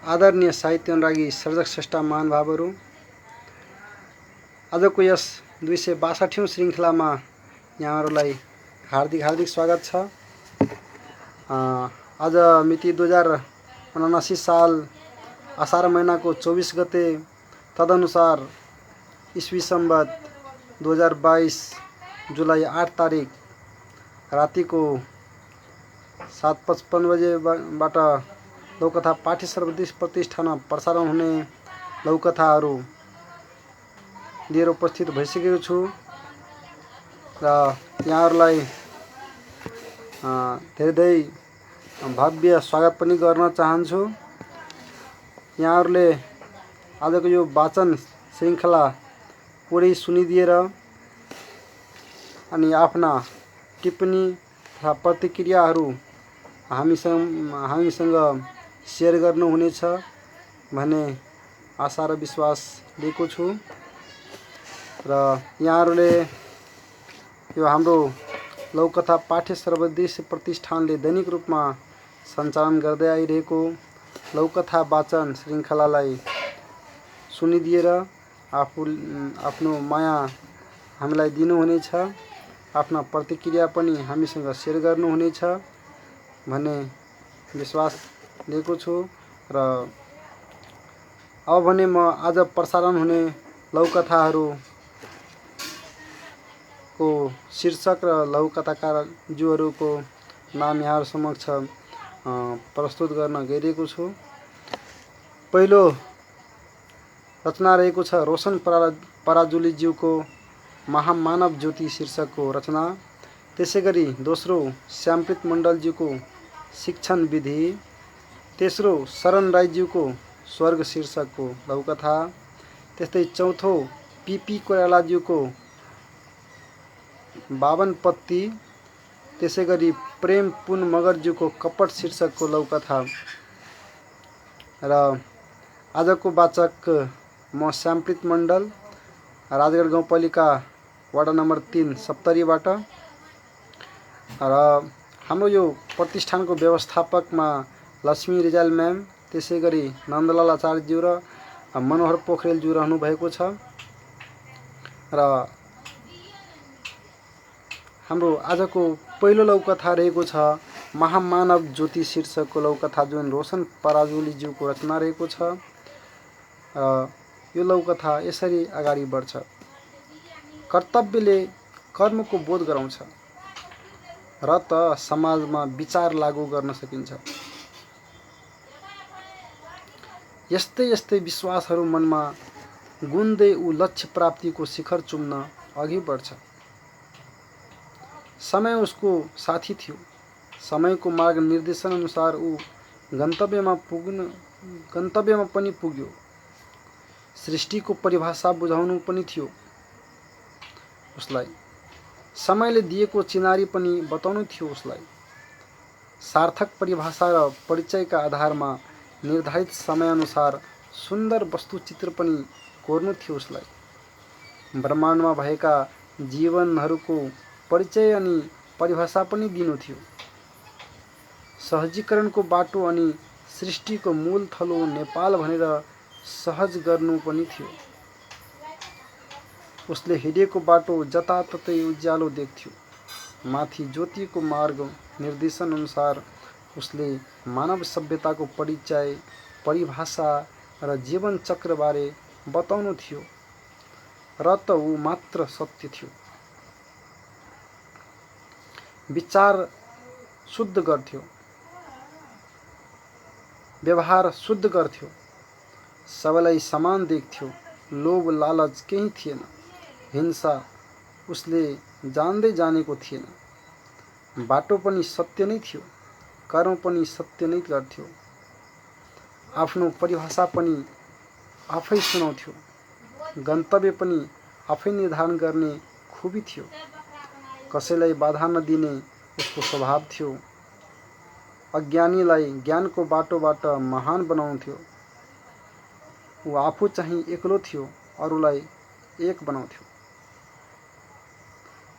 आदरणीय साहित्य अनुरागी सर्जक श्रेष्ठ महानुभावहरू, आजको यस 262औं श्रृङ्खलामा यहाँहरूलाई हार्दिक स्वागत छ। आज मिति 2079 साल असार महिनाको 24 गते, तदनुसार ईस्वी सम्बत 2022 जुलाई 8 तारिक रातिको 7:55 बजेबाट लौकथा पाठ्य सर्वोदय प्रतिष्ठानमा प्रसारण हुने लौकथाहरू लिएर उपस्थित भइसकेको छु र यहाँहरूलाई धेरै भव्य स्वागत पनि गर्न चाहन्छु। यहाँहरूले आजको यो वाचन श्रृङ्खला पुरै सुनिदिएर अनि आफ्ना टिप्पणी तथा प्रतिक्रियाहरू हामीसँग सेयर गर्नुहुनेछ भन्ने आशा र विश्वास लिएको छु र यहाँहरूले यो हाम्रो लौकथा पाठ्य सर्वोद्देश्य प्रतिष्ठानले दैनिक रूपमा सञ्चालन गर्दै आइरहेको लौकथा वाचन श्रृङ्खलालाई सुनिदिएर आफ्नो माया हामीलाई दिनुहुनेछ, आफ्ना प्रतिक्रिया पनि हामीसँग सेयर गर्नुहुनेछ भन्ने विश्वास लिएको छु र अब भने म आज प्रसारण हुने लौकथाहरूको शीर्षक र लौकथाकारज्यूहरूको नाम यहाँहरू समक्ष प्रस्तुत गर्न गइरहेको छु। पहिलो रचना रहेको छ रोशन पराजुलीज्यूको महामानव ज्योति शीर्षकको रचना। त्यसै गरी दोस्रो श्यामप्रीत मण्डलज्यूको शिक्षण विधि। तेस्रो शरण राईज्यूको स्वर्ग शीर्षकको लौकथा। त्यस्तै चौथो पीपी कोइरालाज्यूको 52 पत्ती। त्यसै गरी प्रेम पुन मगरज्यूको कपट शीर्षकको लौकथा। र आजको वाचक म श्यामप्रीत मण्डल, राजगढ गाउँपालिका वडा नम्बर 3 सप्तरीबाट। र हाम्रो यो प्रतिष्ठानको व्यवस्थापकमा लक्ष्मी रिजाल म्याम, त्यसै गरी नन्दलाल आचार्यज्यू र मनोहर पोखरेलज्यू रहनु भएको छ। र हाम्रो आजको पहिलो लौकथा रहेको छ महामानव ज्योति शीर्षकको लौकथा, जुन रोशन पराजुलीज्यूको रचना रहेको छ। यो लौकथा यसरी अगाडि बढ्छ। कर्तव्यले कर्मको बोध गराउँछ र त समाजमा विचार लागू गर्न सकिन्छ। यस्तै विश्वासहरू मनमा गुन्दै ऊ लक्ष्य प्राप्तिको शिखर चुम्न अघि बढ्छ। समय उसको साथी थियो। समयको मार्ग निर्देशन अनुसार ऊ गन्तव्यमा पनि पुग्यो। सृष्टिको परिभाषा बुझाउनु पनि थियो उसलाई। समयले दिएको चिनारी पनि बताउनु थियो उसलाई। सार्थक परिभाषा र परिचयका आधारमा निर्धारित समयअनुसार सुन्दर वस्तुचित्र पनि कोर्नु थियो उसलाई। ब्रह्माण्डमा भएका जीवनहरूको परिचय अनि परिभाषा पनि दिनु थियो। सहजीकरणको बाटो अनि सृष्टिको मूल थलो नेपाल भनेर सहज गर्नु पनि थियो। उसले हिँडेको बाटो जताततै उज्यालो देख्थ्यो। माथि ज्योतिको मार्ग निर्देशन अनुसार उसले मानव सभ्यताको परिचय, परिभाषा र जीवन चक्रबारे बताउनु थियो र त ऊ मात्र सत्य थियो। विचार शुद्ध गर्थ्यो, व्यवहार शुद्ध गर्थ्यो, सबैलाई समान देख्थ्यो। लोभ लालच केही थिएन। हिंसा उसले जान्दै जानेको थिएन। बाटो पनि सत्य नै थियो, कर्म पनि सत्य नै गर्थ्यो। आफ्नो परिभाषा पनि आफै सुनाउँथ्यो। गन्तव्य पनि आफै निर्धारण गर्ने खुबी थियो। कसैलाई बाधा नदिने उसको स्वभाव थियो। अज्ञानीलाई ज्ञानको बाटोबाट महान बनाउँथ्यो। ऊ आफू चाहिँ एक्लो थियो, अरूलाई एक बनाउँथ्यो।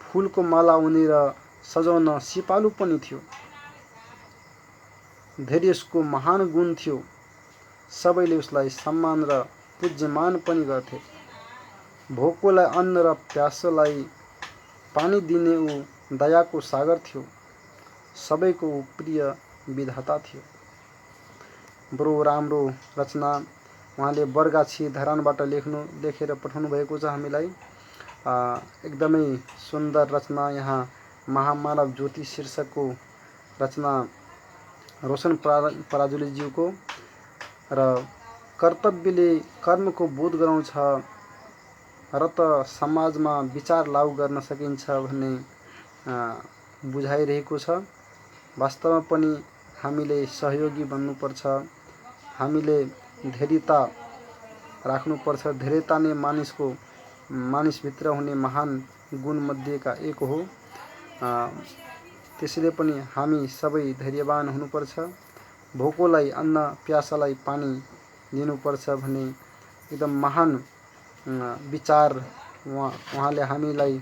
फूलको माला उनेर सजाउन सिपालु पनि थियो। धैर्य उसको महान गुण थियो। सबैले उसलाई सम्मान र पूज्यमान पनि गर्थे। भोकोलाई अन्न र प्यासोलाई पानी दिने ऊ दयाको सागर थियो। सबैको ऊ प्रिय विधाता थियो। बडो राम्रो रचना उहाँले बरगाछी धरानबाट लेखेर पठाउनु भएको छ हामीलाई। एकदमै सुन्दर रचना। यहाँ महामानव ज्योति शीर्षकको रचना रोशन पराजुलीज्यूको र कर्तव्यले कर्मको बोध गराउँछ र त समाजमा विचार लागू गर्न सकिन्छ भन्ने बुझाइरहेको छ। वास्तवमा पनि हामीले सहयोगी बन्नुपर्छ। हामीले धैर्यता राख्नुपर्छ। धैर्यता नै मानिसभित्र हुने महान गुणमध्येका एक हो। त्यसैले पनि हामी सबै धैर्यवान हुनुपर्छ। भोकोलाई अन्न प्यासालाई पानी दिनुपर्छ भन्ने एकदम महान विचार उहाँले हामीलाई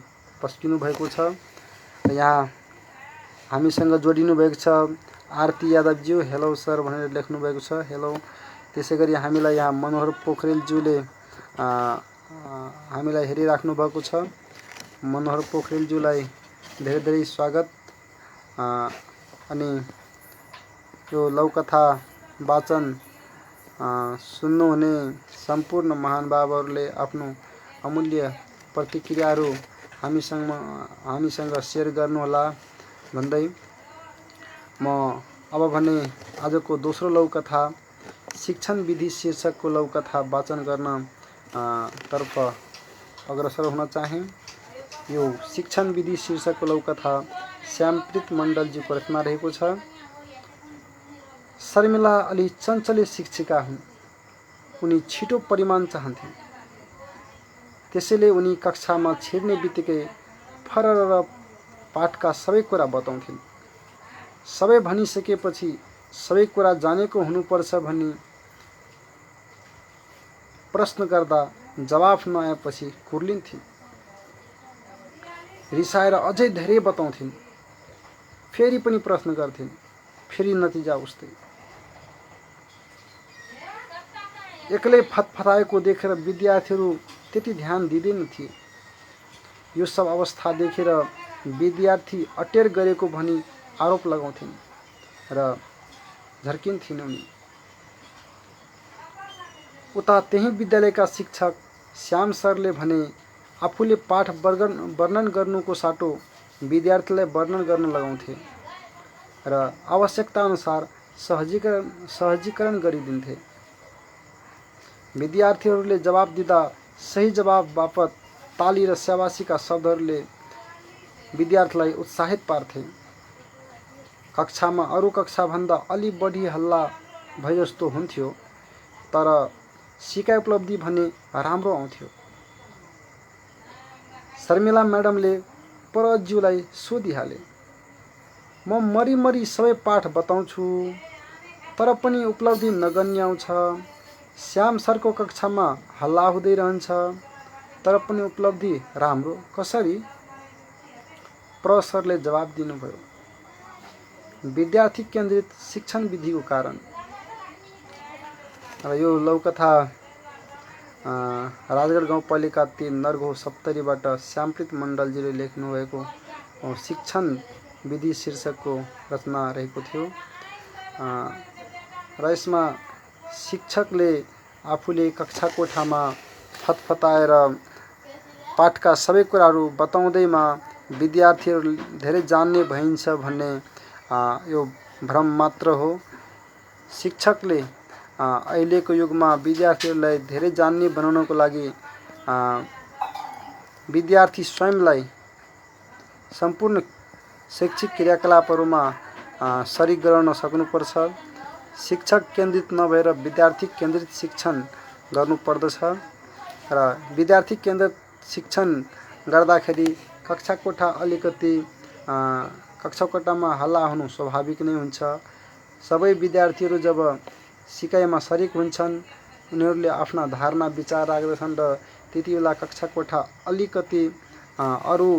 पस्किनु भएको छ। यहाँ हामीसँग जोडिनु भएको छ आरती यादवज्यू। हेलो सर भनेर लेख्नु भएको छ। हेलो। त्यसै गरी हामीलाई यहाँ मनोहर पोखरेलज्यूले हामीलाई हेरिराख्नु भएको छ। मनोहर पोखरेलज्यूलाई धेरै धेरै स्वागत। अनि यो लौकथा वाचन सुन्नुहुने सम्पूर्ण महानुभावहरूले आफ्नो अमूल्य प्रतिक्रियाहरू हामीसँग सेयर गर्नुहोला भन्दै म अब भने आजको दोस्रो लौकथा शिक्षण विधि शीर्षकको लौकथा वाचन गर्न तर्फ अग्रसर हुन चाहे। यो शिक्षण विधि शीर्षकको लौकथा श्यामप्रीत मण्डलज्यूको रचना रहेको छ। शर्मिला अलि चञ्चले शिक्षिका हुन्। उनी छिटो परिमाण चाहन्थिन्। त्यसैले उनी कक्षामा छिर्ने बित्तिकै फरर पाठका सबै कुरा बताउँथिन्। सबै भनिसकेपछि सबै कुरा जानेको हुनुपर्छ भनी प्रश्न गर्दा जवाफ नआएपछि कुर्लिन्थिन्। रिसाएर अझै धेरै बताउँथिन्। फेरि पनि प्रश्न गर्थिन्। फेरि नतिजा उस्तै। एक्लै फतफताएको देखेर विद्यार्थीहरू त्यति ध्यान दिँदैन थिए। यो सब अवस्था देखेर विद्यार्थी अटेर गरेको भनी आरोप लगाउँथिन् र झर्किन्थिन् उनी। उता त्यही विद्यालयका शिक्षक श्याम सरले भने आफूले पाठ वर्णन गर्नुको साटो विद्यार्थीलाई वर्णन गर्न लगाउँथे र आवश्यकता अनुसार सहजीकरण गरिदिन्थे। विद्यार्थीहरूले जवाब दिँदा सही जवाब बापत ताली र स्याबासीका शब्दहरूले विद्यार्थीलाई उत्साहित पार्थे। कक्षामा अरू कक्षाभन्दा अलि बढी हल्ला भए जस्तो हुन्थ्यो, तर सिकाइ उपलब्धि भने राम्रो आउँथ्यो। शर्मिला म्याडमले परज्यूलाई सोधिहाले, म मरिमरि सबै पाठ बताउँछु तर पनि उपलब्धि नगन्य आउँछ। श्याम सरको कक्षामा हल्ला हुँदै रहन्छ तर पनि उपलब्धि राम्रो कसरी? प्रोफेसरले जवाब दिनुभयो, विद्यार्थी केन्द्रित शिक्षण विधिको कारण। र यो लौकथा राजगढ गाउँपालिका 3 नरगो सप्तरीबाट श्यामप्रीत मण्डलजीले लेख्नुभएको शिक्षण विधि शीर्षकको रचना रहेको थियो। र यसमा शिक्षकले आफूले कक्षा कोठामा फतफताएर पाठका सबै कुराहरू बताउँदैमा विद्यार्थीहरू धेरै जान्ने भइन्छ भन्ने यो भ्रम मात्र हो। शिक्षकले अहिलेको युगमा विद्यार्थीहरूलाई धेरै जान्ने बनाउनको लागि विद्यार्थी स्वयंलाई सम्पूर्ण शैक्षिक क्रियाकलापहरूमा सरिक गराउन सक्नुपर्छ। शिक्षक केन्द्रित नभएर विद्यार्थी केन्द्रित शिक्षण गर्नुपर्दछ र विद्यार्थी केन्द्रित शिक्षण गर्दाखेरि कक्षा कोठा अलिकति कक्षा कोठामा हल्ला हुनु स्वाभाविक नै हुन्छ। सबै विद्यार्थीहरू जब सिकाइमा सरिक हुन्छन्, उनीहरूले आफ्ना धारणा विचार राख्दछन् र त्यति बेला कक्षा कोठा अलिकति अरू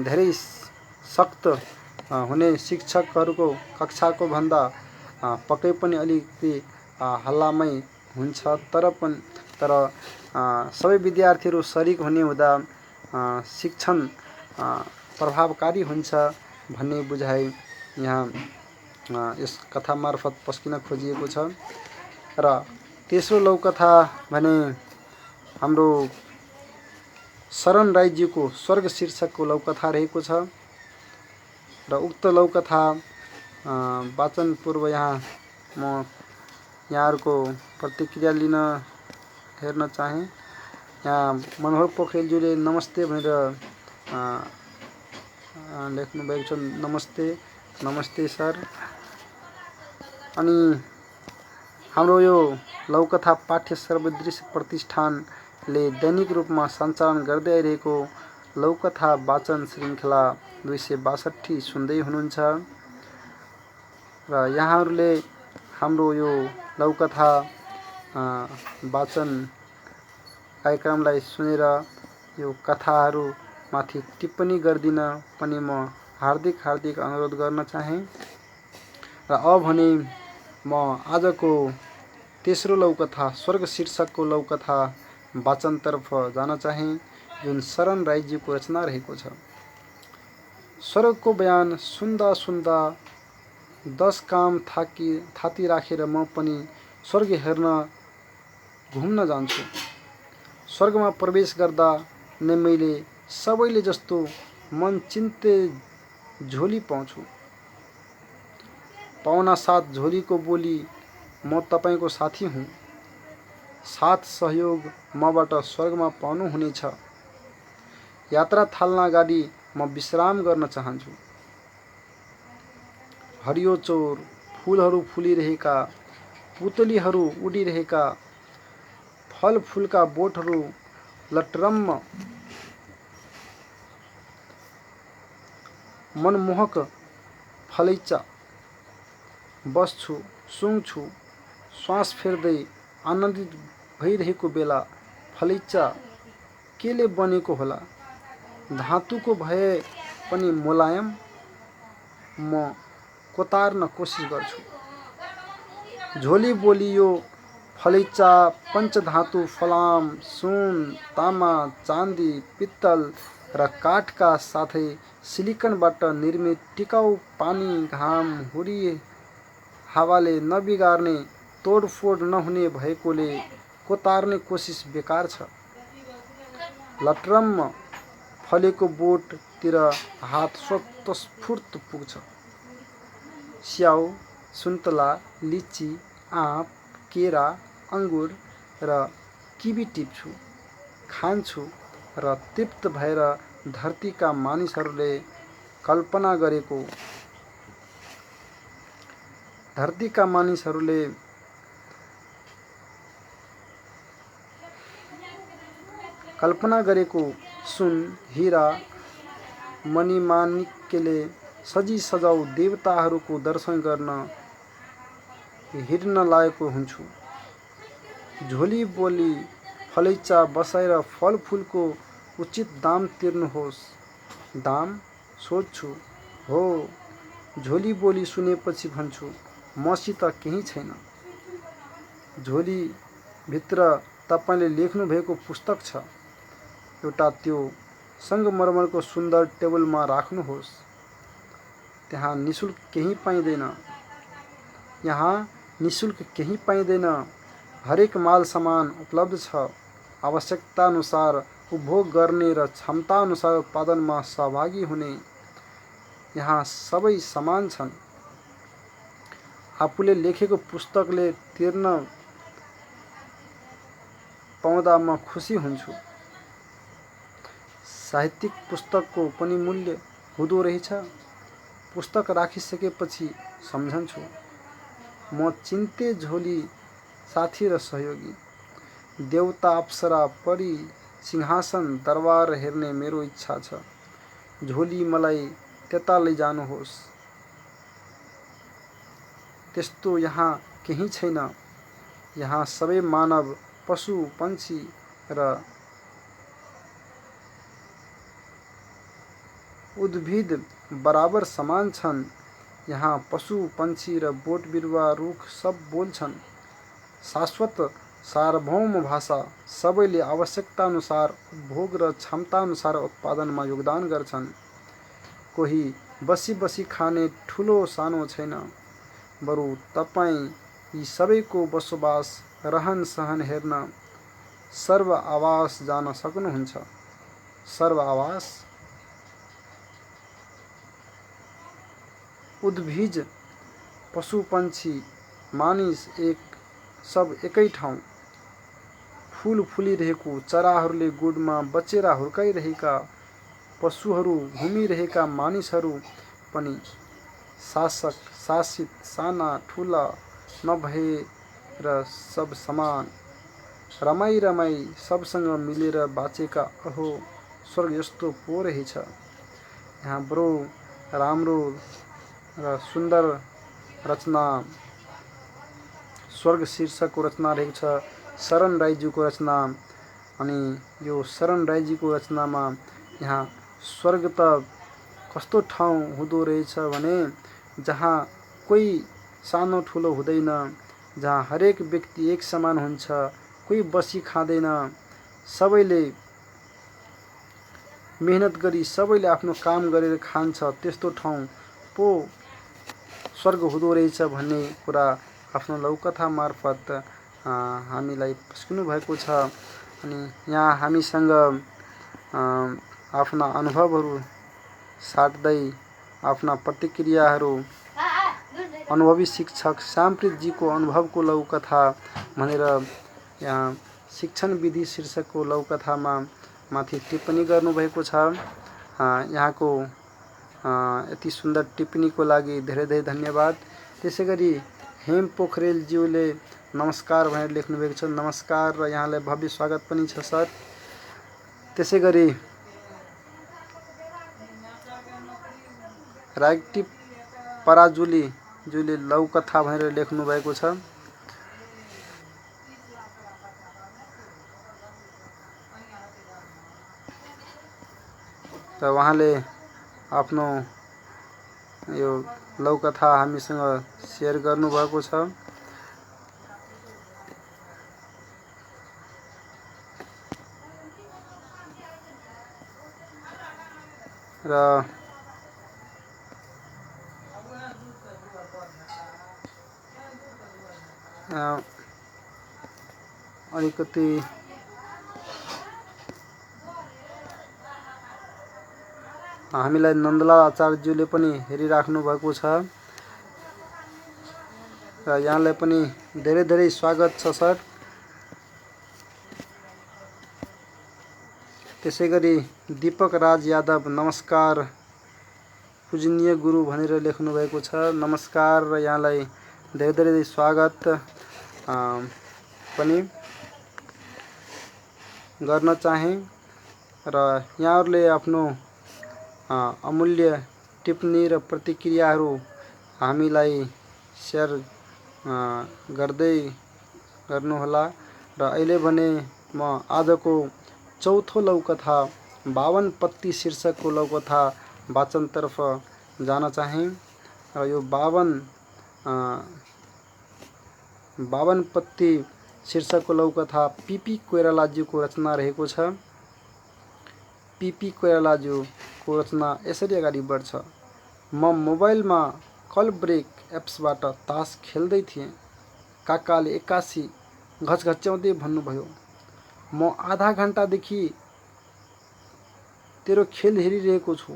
धेरै सख्त हुने शिक्षकहरूको कक्षाको भन्दा पक्कै पनि अलिकति हल्लामै हुन्छ। तर सबै विद्यार्थीहरू सरिक हुने हुँदा शिक्षण प्रभावकारी हुन्छ भन्ने बुझाइ यहाँ यस कथा मार्फत पस्किन खोजिएको छ। र तेस्रो लौकथा भने हाम्रो शरण राईज्यूको स्वर्ग शीर्षकको लौकथा रहेको छ। र उक्त लौकथा वाचन पूर्व यहाँ म यहाँहरूको प्रतिक्रिया लिन हेर्न चाहे। यहाँ मनोहर पोखरेलज्यूले नमस्ते भनेर लेख्नु भएको छ। नमस्ते सर। अनि हाम्रो यो लौकथा पाठ्य सर्वदृश्य प्रतिष्ठानले दैनिक रूपमा सञ्चालन गर्दै आइरहेको लौकथा वाचन श्रृङ्खला 262 सुन्दै हुनुहुन्छ। र यहाँहरूले हाम्रो यो लौकथा वाचन कार्यक्रमलाई सुनेर यो कथाहरूमाथि टिप्पणी गरिदिन पनि म हार्दिक अनुरोध गर्न चाहे। र अब भने म आजको तेस्रो लौकथा स्वर्ग शीर्षकको लौकथा वाचनतर्फ जान चाहे, जुन शरण राईज्यूको रचना रहेको छ। स्वर्गको बयान सुन्दा 10 काम थाती राखेर म पनि स्वर्ग हेर्न घुम्न जान्छु। स्वर्गमा प्रवेश गर्दा नै मैले सबैले जस्तो मन चिन्ते झोली पाउँछु। पाहुना साथ झोलीको बोली म तपाईँको साथी हुँ। साथ सहयोग मबाट स्वर्गमा पाउनु हुनेछ। यात्रा थाल्न अगाडि म विश्राम गर्न चाहन्छु। हरियो चौर, फुलहरू फुलिरहेका, पुतलीहरू उडिरहेका, फलफुलका बोटहरू लटरम्म, मनमोहक फलैचा बस्छु, सुँग्छु, श्वास फेर्दै आनन्दित भइरहेको बेला फलैचा केले बनेको होला? धातुको भए पनि मुलायम। म कोतार्न कोसिस गर्छु। झोली बोली यो फलैचा पञ्चधातु फलाम, सुन, तामा, चाँदी, पित्तल र काठका साथै सिलिकनबाट निर्मित टिकाउ, पानी, घाम, हुरी हावाले नबिगार्ने, तोडफोड नहुने भएकोले कोतार्ने कोसिस बेकार छ। लटरम्म फलेको बोटतिर हात स्वतस्फूर्त पुग्छ। स्याउ, सुन्तला, लिची, आँप, केरा, अङ्गुर र किवी टिप्छु, खान्छु र तृप्त भएर धरतीका मानिसहरूले कल्पना गरेको सुन, हीरा, मणिमाणिक्यले सजी सजाउ देवताहरूको दर्शन गर्न हिँड्न लागेको हुन्छु। झोली बोली फलैचा बसाएर फलफुलको उचित दाम तिर्नुहोस्। दाम? सोध्छु। हो। झोली बोली सुनेपछि भन्छु, मसित केही छैन। झोलीभित्र तपाईँले लेख्नुभएको पुस्तक छ। एउटा त्यो सङ्गमरमरको सुन्दर टेबलमा राख्नुहोस्। त्यहाँ निशुल्क केही पाइँदैन। हरेक माल सामान उपलब्ध छ। आवश्यकताअनुसार उपभोग गर्ने र क्षमताअनुसार उत्पादनमा सहभागी हुने यहाँ सबै समान छन्। आफूले लेखेको पुस्तकले तिर्न पाउँदा म खुसी हुन्छु। साहित्यिक पुस्तकको पनि मूल्य हुँदो रहेछ। पुस्तक राखिसकेपछि सम्झन्छु, म चिन्ते झोली साथी र सहयोगी। देवता, अप्सरा, परी, सिंहासन, दरबार हेर्ने मेरो इच्छा छ। झोली मलाई त्यता लैजानुहोस्। त्यस्तो यहाँ केही छैन। यहाँ सबै मानव, पशु, पन्छी र उद्भिद बराबर समान छन्। यहाँ पशु, पन्छी र बोट बिरुवा, रुख सब बोल्छन्। शाश्वत सार्वभौम भाषा सबैले आवश्यकता अनुसार उपभोग र क्षमता अनुसार उत्पादनमा योगदान गर्छन्। कोही बसी बसी खाने ठुलो सानो छैन, बरु तपाईँ यी सबैको बसोबास रहन सहन हेर्न सर्व आवास जान सक्नुहुन्छ। सर्व आवास उद्भिज पशु पंक्षी मानिस सब एकै ठाउँ, फूल फुलिरहेको चराहरूले गुडमा बचेर हुर्काइरहेका पशुहरू, घुमिरहेका मानिसहरू पनि शासक शासित साना ठुला नभएर सब समान, रमाई रमाई सबसँग मिलेर बाँचेका। अहो स्वर्ग यस्तो पो रहेछ। यहाँ बडो राम्रो र सुन्दर रचना स्वर्ग शीर्षकको रचना रहेको छ, शरण राईज्यूको रचना। अनि यो शरण राईज्यूको रचनामा यहाँ स्वर्ग त कस्तो ठाउँ हुँदो रहेछ भने जहाँ कोही सानो ठुलो हुँदैन, जहाँ हरेक व्यक्ति एक समान हुन्छ, कोही बसी खाँदैन, सबैले मेहनत गरी सबैले आफ्नो काम गरेर खान्छ। त्यस्तो ठाउँ पो स्वर्ग हुँदो रहेछ भन्ने कुरा आफ्नो लौकथा मार्फत हामीलाई पस्किनु भएको छ। अनि यहाँ हामीसँग आफ्ना अनुभवहरू साट्दै आफ्ना प्रतिक्रियाहरू अनुभवी शिक्षक श्यामप्रीतजीको अनुभवको लौकथा भनेर यहाँ शिक्षण विधि शीर्षकको लौकथामा माथि टिप्पणी गर्नुभएको छ। यहाँको यति सुन्दर टिप्पणीको लागि धेरै धेरै धन्यवाद। त्यसै गरी हेम पोखरेलज्यूले नमस्कार भनेर लेख्नुभएको छ। नमस्कार र यहाँलाई भव्य स्वागत पनि छ सर। त्यसै गरी रागटिप पराजुलीज्यूले लौकथा भनेर लेख्नुभएको छ। र उहाँले आफ्नो यो लौकथा हामीसँग सेयर गर्नुभएको छ। र अलिकति हामीलाई नन्दलाल आचार्यज्यूले पनि हेरिराख्नु भएको छ र यहाँलाई पनि धेरै धेरै स्वागत छ सर। त्यसै गरी दीपक राज यादव नमस्कार पूजनीय गुरु भनेर लेख्नु भएको छ। नमस्कार र यहाँलाई धेरै धेरै स्वागत पनि गर्न चाहे र यहाँहरूले आफ्नो अमूल्य टिप्पणी र प्रतिक्रियाहरू हामीलाई सेयर गर्दै गर्नुहोला। र अहिले भने म आजको चौथो लौकथा 52 पत्ती शीर्षकको लौकथा वाचनतर्फ जान चाहे र यो 52 पत्ती शीर्षकको लौकथा पीपी कोइरालाज्यूको रचना रहेको छ। पीपी कोइरालाज्यूको रचना यसरी अगाडि बढ्छ। म मोबाइलमा कल ब्रेक एप्सबाट तास खेल्दै थिएँ। काकाले एक्कासी घचघच्याउँदै भन्नुभयो, म आधा घण्टादेखि तेरो खेल हेरिरहेको छु।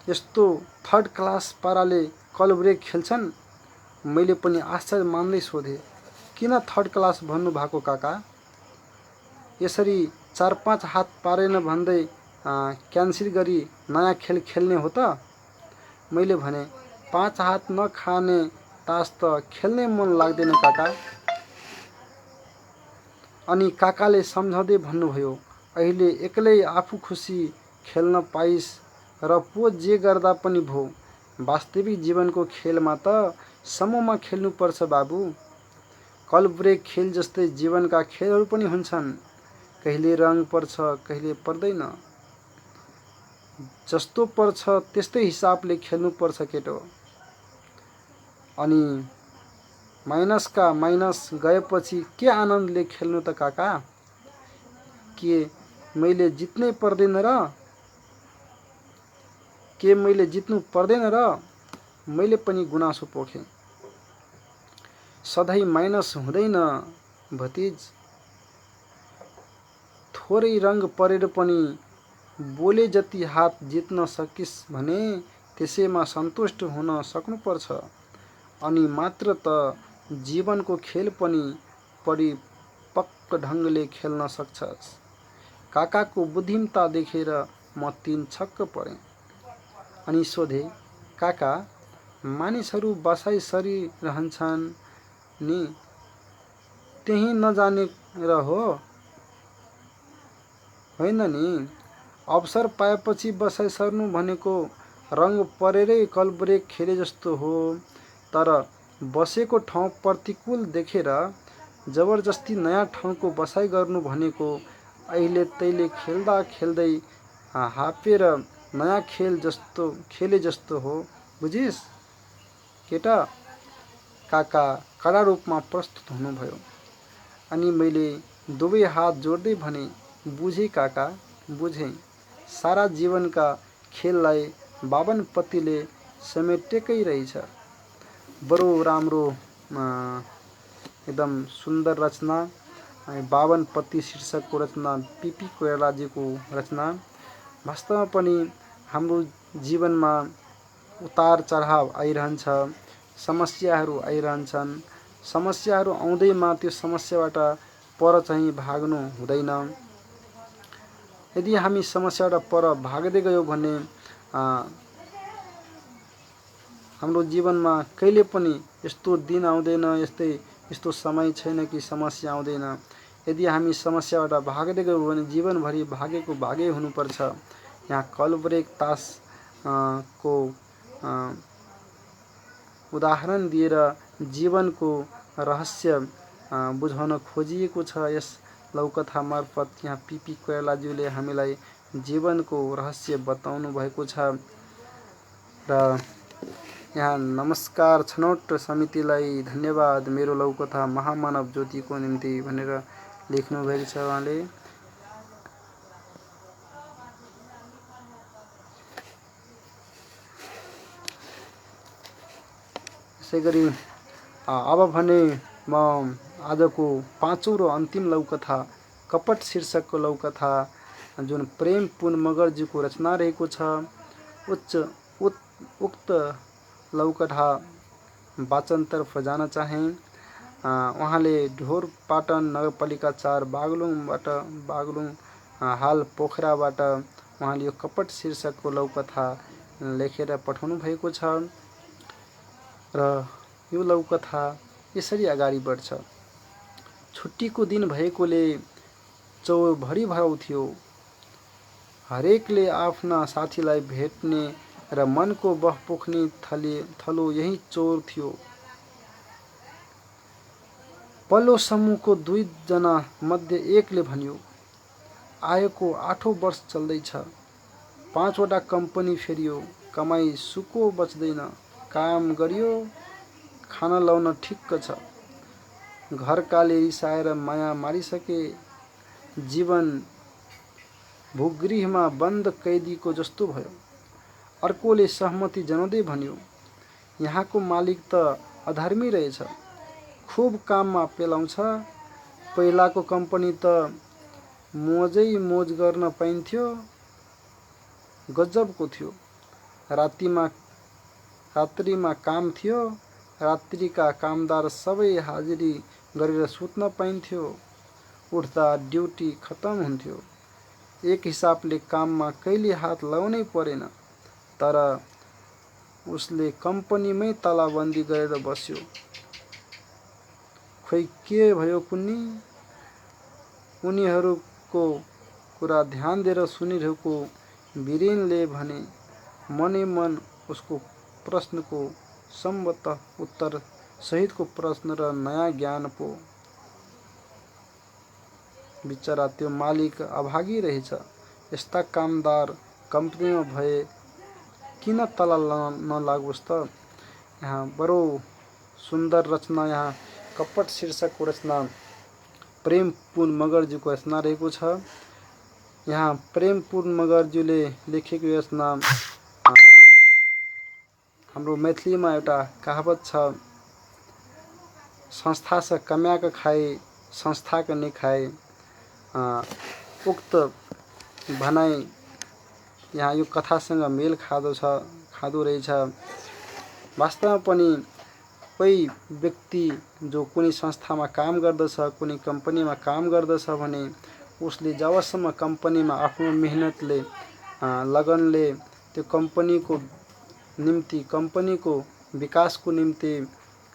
यस्तो थर्ड क्लास पाराले कल ब्रेक खेल्छन्? मैले पनि आश्चर्य मान्दै सोधेँ, किन थर्ड क्लास भन्नु भएको काका? यसरी 4-5 हात पारेन भन्दै क्यान्सिल गरी नयाँ खेल खेल्ने हो त? मैले भने 5 हात नखाने तास त खेल्नै मन लाग्दैन काका। अनि काकाले सम्झाउँदै भन्नुभयो, अहिले एक्लै आफू खुसी खेल्न पाइस् र पो जे गर्दा पनि भो। वास्तविक जीवनको खेलमा त समूहमा खेल्नुपर्छ बाबु। कल ब्रेक खेल जस्तै जीवनका खेलहरू पनि हुन्छन्। कहिले रङ पर्छ, कहिले पर्दैन। जस्तो पर्छ त्यस्तै हिसाबले खेल्नुपर्छ केटो। अनि माइनसका माइनस गएपछि के आनन्दले खेल्नु त काका? के मैले जित्नै पर्दैन र? के मैले जित्नु पर्दैन र? मैले पनि गुनासो पोखेँ। सधैँ माइनस हुँदैन भतिज। थोरै रङ परेर पनि बोले जति हात जित्न सकिस् भने त्यसैमा सन्तुष्ट हुन सक्नुपर्छ। अनि मात्र त जीवनको खेल पनि परिपक्व ढङ्गले खेल्न सक्छस्। काकाको बुद्धिमत्ता देखेर म तीन छक्क परेँ। अनि सोधे, काका, मानिसहरू बसाइ सरिरहन्छन् नि, त्यही नजानेर हो? होइन नि, अवसर पाएपछि बसाइ सर्नु भनेको रङ परेरै कलब्रेक खेले जस्तो हो। तर बसेको ठाउँ प्रतिकूल देखेर जबरजस्ती नयाँ ठाउँको बसाइ गर्नु भनेको अहिले तैले खेल्दा खेल्दै हापेर नयाँ खेले जस्तो हो, बुझिस् केटा? काका कडा रूपमा प्रस्तुत हुनुभयो। अनि मैले दुवै हात जोड्दै भने, बुझेँ काका, बुझेँ। सारा जीवनका खेललाई बाबनपतिले समेटेकै रहेछ। बडो राम्रो एकदम सुन्दर रचना, बाबनपति शीर्षकको रचना पीपी कोइरालाजीको रचना। वास्तवमा पनि हाम्रो जीवनमा उतार चढाव आइरहन्छ, समस्याहरू आइरहन्छन्। समस्याहरू आउँदैमा त्यो समस्याबाट पर चाहिँ भाग्नु हुँदैन। यदि हामी समस्याबाट पर भाग्दै गयौँ भने हाम्रो जीवनमा कहिले पनि यस्तो दिन आउँदैन, यस्तो समय छैन कि समस्या आउँदैन। यदि हामी समस्याबाट भाग्दै गयौँ भने जीवनभरि भागेको भागै हुनुपर्छ। यहाँ कलब्रेक तास को उदाहरण दिएर जीवनको रहस्य बुझाउन खोजिएको छ। यस लौकथा मार्फत यहाँ पीपी कोइरालाज्यूले हामीलाई जीवनको रहस्य बताउनु भएको छ। र यहाँ नमस्कार छनौट समितिलाई धन्यवाद, मेरो लौकथा महामानव ज्योतिको निम्ति भनेर लेख्नु भएको छ उहाँले। यसै गरी अब भने म आजको पाँचौं र अन्तिम लौकथा कपट शीर्षकको लौकथा जुन प्रेम पुन मगरजीको रचना रहेको छ, उक्त लौकथा वाचनतर्फ जान चाहे। उहाँले ढोरपाटन नगरपालिका 4 बागलुङ हाल पोखराबाट उहाँले यो कपट शीर्षकको लौकथा लेखेर पठाउनु भएको छ। र यो लौकथा यसरी अगाडि बढ्छ। छुट्टीको दिन भएकोले चौर भरिभराउ थियो। हरेकले आफ्ना साथीलाई भेट्ने र मनको बह पोख्ने थलो यही चौर थियो। पल्लो समूहको 2 जना मध्ये एकले भन्यो, आएको 8औं वर्ष चल्दैछ, 5 वटा कम्पनी फेरियो, कमाई सुको बच्दैन, काम गरियो, खाना लाउन ठिक्क छ, घरकाले रिसाएर माया मारिसके, जीवन भूगृहमा बन्द कैदीको जस्तो भयो। अर्कोले सहमति जनाउँदै भन्यो, यहाँको मालिक त अधर्मी रहेछ, खुब काममा पेलाउँछ, पहिलाको कम्पनी त मोजै मोज गर्न पाइन्थ्यो, गजबको थियो, रात्रिमा काम थियो, रात्रिका कामदार सबै हाजिरी गरेर सुत्न पाइन्थ्यो, उठ्दा ड्युटी खत्तम हुन्थ्यो, एक हिसाबले काममा कहिले हात लाउनै परेन। तर उसले कम्पनीमै तालाबन्दी गरेर बस्यो। खोइ के भयो कुन्नी? उनीहरूको कुरा ध्यान दिएर सुनिरहेको वीरेनले भने, मनै मन उसको प्रश्नको सम्भवतः उत्तर सहितको प्रश्न र नयाँ ज्ञान पो। बिचरा त्यो मालिक अभागी रहेछ, यस्ता कामदार कम्पनीमा भए किन तल नलागोस् त। यहाँ बडो सुन्दर रचना, यहाँ कपट शीर्षकको रचना प्रेमपुन मगरज्यूको रचना रहेको छ। यहाँ प्रेमपुन मगरज्यूले लेखेको रचना हाम्रो मैथिलीमा एउटा कहावत छ, संस्था से कमाक खाए संस्थाक नै खाए। उक्त भनाइ यहाँ यो कथासँग मेल खादो रहेछ। वास्तवमा पनि कोही व्यक्ति जो कुनै संस्थामा काम गर्दछ, कुनै कम्पनीमा काम गर्दछ भने उसले जबसम्म कम्पनीमा आफ्नो मेहनतले लगनले त्यो कम्पनीको निम्ति, कम्पनीको विकासको निम्ति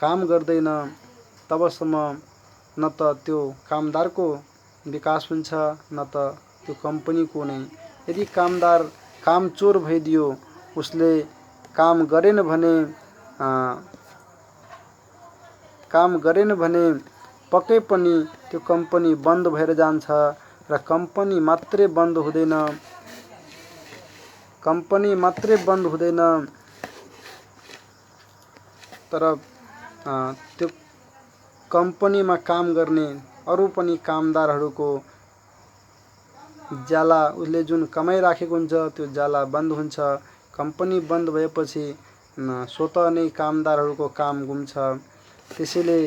काम गर्दैन, तबसम्म न त त्यो कामदारको विकास हुन्छ न त त्यो कम्पनीको नै। यदि कामदार कामचोर भइदियो, उसले काम गरेन भने पक्कै पनि त्यो कम्पनी बन्द भएर जान्छ। र कम्पनी मात्रै बन्द हुँदैन तर त्यो कम्पनीमा काम गर्ने अरू पनि कामदारहरूको ज्याला, उसले जुन कमाइराखेको हुन्छ त्यो ज्याला बन्द हुन्छ। कम्पनी बन्द भएपछि स्वतः नै कामदारहरूको काम गुम्छ। त्यसैले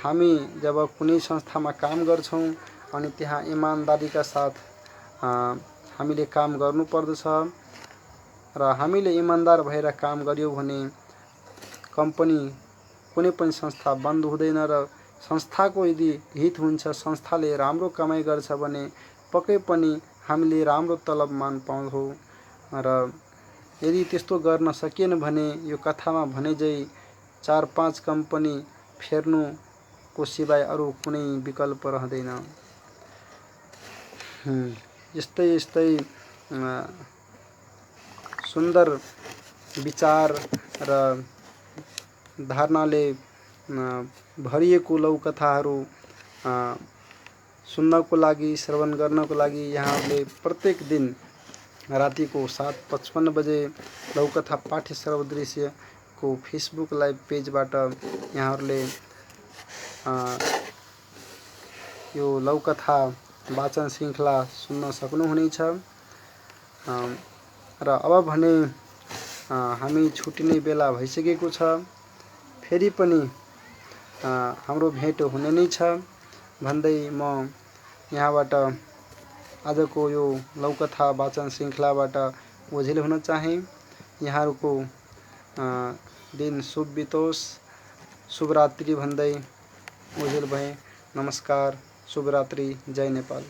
हामी जब कुनै संस्थामा काम गर्छौँ अनि त्यहाँ इमानदारीका साथ हामीले काम गर्नुपर्दछ र हामीले इमानदार भएर काम गर्यौँ भने कम्पनी, कुनै पनि संस्था बन्द हुँदैन र संस्थाको यदि हित हुन्छ, संस्थाले राम्रो कमाइ गर्छ भने पक्कै पनि हामीले राम्रो तलबमान पाउँछौँ। र यदि त्यस्तो गर्न सकिएन भने यो कथामा भने झै 4-5 कम्पनी फेर्नुको सिवाय अरू कुनै विकल्प रहँदैन। यस्तै सुन्दर विचार र धारणाले भरिएको लौकथाहरू सुन्नको लागि, श्रवण गर्नको लागि यहाँहरूले प्रत्येक दिन रातिको 7:55 बजे लौकथा पाठ्य सर्वदृश्यको फेसबुक लाइभ पेजबाट यहाँहरूले यो लौकथा वाचन श्रृङ्खला सुन्न सक्नुहुनेछ। र अब भने हामी छुट्टिने बेला भइसकेको छ। फेरि पनि हाम्रो भेट हुने नै छ भन्दै म यहाँबाट आजको यो लौकथा वाचन श्रृङ्खलाबाट ओझेल हुन चाहे। यहाँहरूको दिन शुभ बितोस्, शुभरात्रि भन्दै ओझेल भएँ। नमस्कार, शुभरात्रि, जय नेपाल।